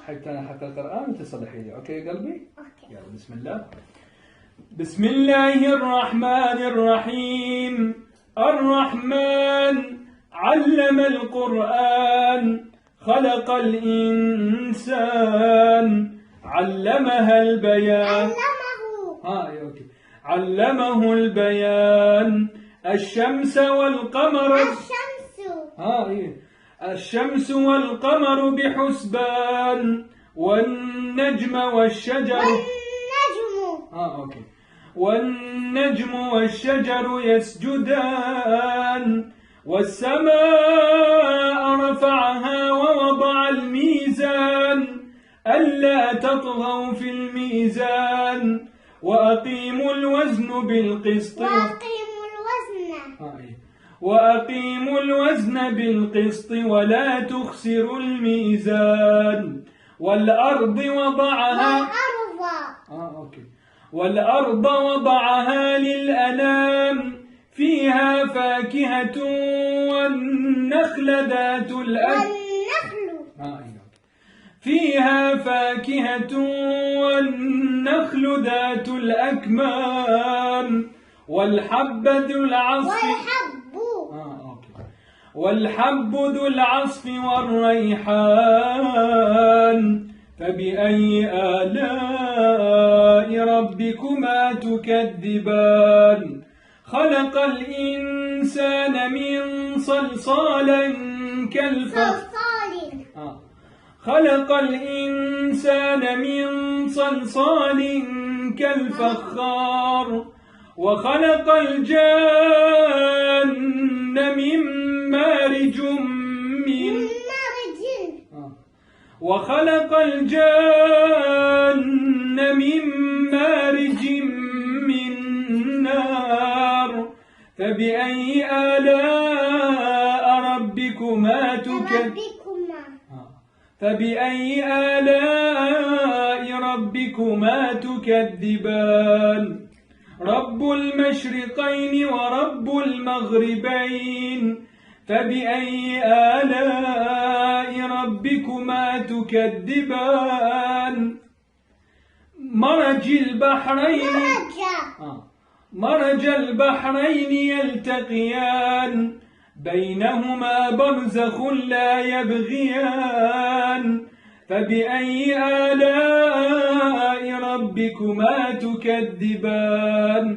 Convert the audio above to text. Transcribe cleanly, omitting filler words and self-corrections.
حتى القرآن تصلحي لي. أوكي يا قلبي؟ أوكي. يلا بسم الله. بسم الله الرحمن الرحيم. الرحمن علم القرآن خلق الإنسان علمها البيان. أوكي. علمه البيان. الشمس والقمر. الشمس والقمر بحسبان والنجم والشجر. والنجم والشجر يسجدان والسماء رفعها ووضع الميزان ألا تطغوا في الميزان وأقيموا الوزن بالقسط. وأقيموا الوزن بالقسط ولا تخسروا الميزان. والأرض وضعها. والأرض وضعها للأنام فيها فاكهة والنخل ذات فيها فاكهة والنخل ذات الأكمام والحب ذو العصف والريحان. فبأي آلاء ربكما تكذبان. خلق الإنسان من صلصال كالفخار وخلق الجان من مارج من نار. فبأي آلاء ربكما تكذبان. رب المشرقين ورب المغربين. فبأي آلاء ربكما تكذبان. مرج البحرين يلتقيان بينهما برزخ لا يبغيان. فبأي آلاء ربكما تكذبان.